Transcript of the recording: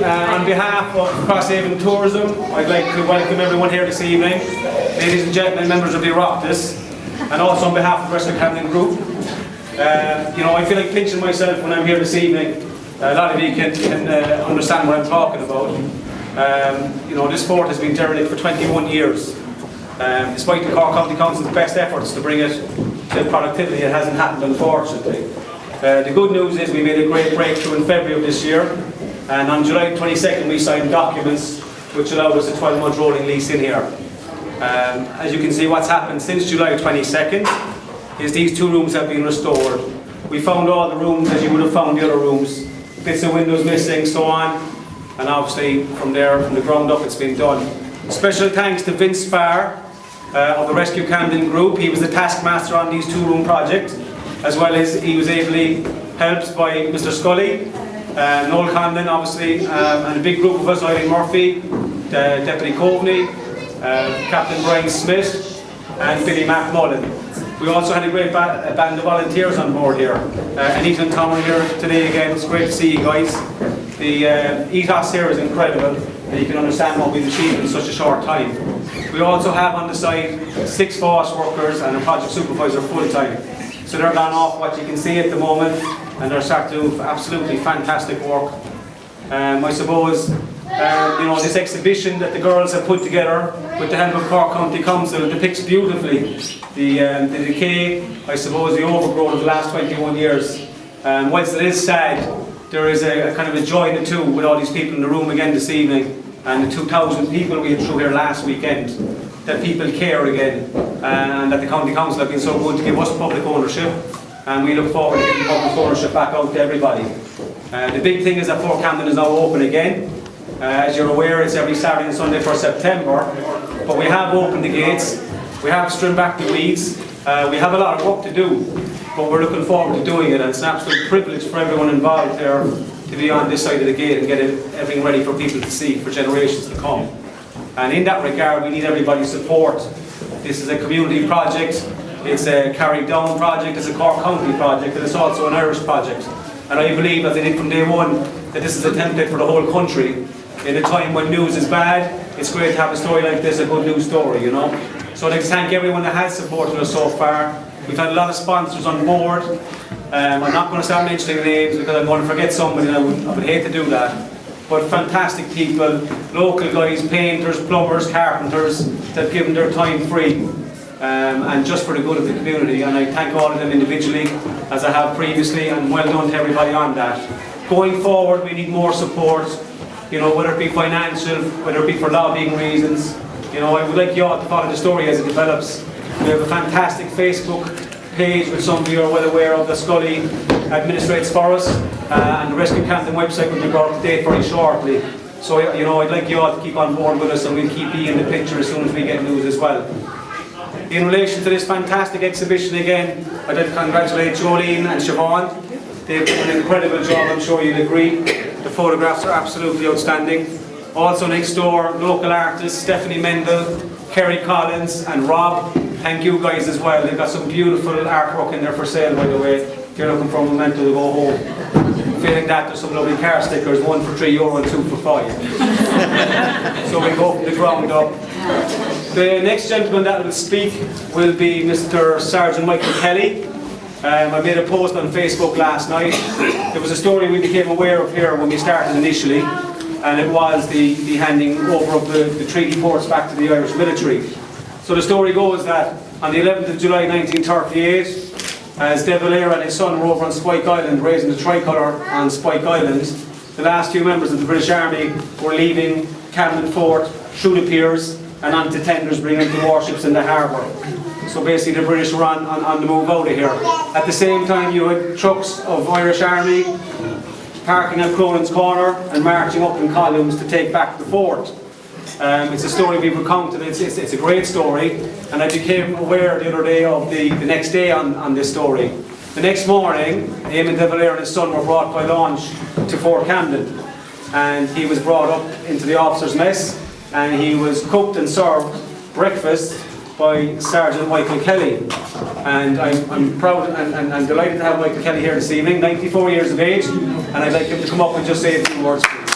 On behalf of Crosshaven Tourism, I'd like to welcome everyone here this evening, ladies and gentlemen, members of the Oireachtas, and also on behalf of the Western Camden Group. I feel like pinching myself when I'm here this evening. A lot of you can understand what I'm talking about. This fort has been derelict for 21 years. Despite the Cork County Council's best efforts to bring it to productivity, it hasn't happened, unfortunately. The good news is we made a great breakthrough in February of this year, and on July 22nd we signed documents which allowed us a 12-month rolling lease in here. As you can see, what's happened since July 22nd is these two rooms have been restored. We found all the rooms as you would have found the other rooms, bits of windows missing, so on, and obviously from the ground up it's been done. Special thanks to Vince Farr of the Rescue Camden Group. He was the taskmaster on these two-room project, as well as he was ably helped by Mr. Scully, Noel Conlon obviously, and a big group of us, Eileen Murphy, Deputy Coveney, Captain Brian Smith and Billy McMullen. We also had a great band of volunteers on board here. Anita and Tom are here today again. It's great to see you guys. The ethos here is incredible, and you can understand what we've achieved in such a short time. We also have on the site 6 FOSS workers and a project supervisor full-time. So they're gone off what you can see at the moment, and they're starting to do absolutely fantastic work. I suppose this exhibition that the girls have put together with the help of Cork County Council depicts beautifully the decay, I suppose, the overgrowth of the last 21 years. Whilst it is sad, there is a kind of a joy in it too, with all these people in the room again this evening, and the 2,000 people we had through here last weekend, that people care again, and that the County Council have been so good to give us public ownership, and we look forward to getting public ownership back out to everybody. The big thing is that Fort Camden is now open again. As you're aware, it's every Saturday and Sunday for September, but we have opened the gates, we have trimmed back the weeds, we have a lot of work to do, but we're looking forward to doing it, and it's an absolute privilege for everyone involved there to be on this side of the gate and get everything ready for people to see for generations to come. And in that regard, we need everybody's support. This is a community project, it's a Carrick Down project, it's a Cork County project, and it's also an Irish project. And I believe, as I did from day one, that this is a template for the whole country. In a time when news is bad, it's great to have a story like this, a good news story, So I'd like to thank everyone that has supported us so far. We've had a lot of sponsors on board. I'm not going to start mentioning names because I'm going to forget somebody, and I would hate to do that. But fantastic people, local guys, painters, plumbers, carpenters, that have given their time free and just for the good of the community. And I thank all of them individually, as I have previously, and well done to everybody on that. Going forward, we need more support, whether it be financial, whether it be for lobbying reasons. I would like you all to follow the story as it develops. We have a fantastic Facebook page, which some of you are well aware of, that Scully administrates for us, and the Rescue Camden website will be brought up to date very shortly. So I'd like you all to keep on board with us, and we'll keep you in the picture as soon as we get news as well. In relation to this fantastic exhibition again, I'd like to congratulate Jolene and Siobhan. They've done an incredible job, I'm sure you'll agree. The photographs are absolutely outstanding. Also next door, local artists Stephanie Mendel, Kerry Collins and Rob. Thank you guys as well. They've got some beautiful artwork in there for sale, by the way. If you're looking for a memento to go home. Failing that, there's some lovely car stickers, one for €3 and 2 for 5. So we go from the ground up. The next gentleman that will speak will be Mr. Sergeant Michael Kelly. I made a post on Facebook last night. There was a story we became aware of here when we started initially, and it was the handing over of the treaty ports back to the Irish military. So the story goes that on the 11th of July 1938, as De Valera and his son were over on Spike Island raising the tricolour on Spike Island, the last few members of the British Army were leaving Camden Fort through the piers and onto tenders bringing the warships in the harbour. So basically the British were on the move out of here. At the same time you had trucks of Irish Army parking at Cronin's Corner and marching up in columns to take back the fort. It's a story we've recounted, it's a great story, and I became aware the other day of the next day on this story. The next morning, Eamon De Valera and his son were brought by launch to Fort Camden, and he was brought up into the officers' mess, and he was cooked and served breakfast by Sergeant Michael Kelly. And I'm proud and delighted to have Michael Kelly here this evening, 94 years of age, and I'd like him to come up and just say a few words, please.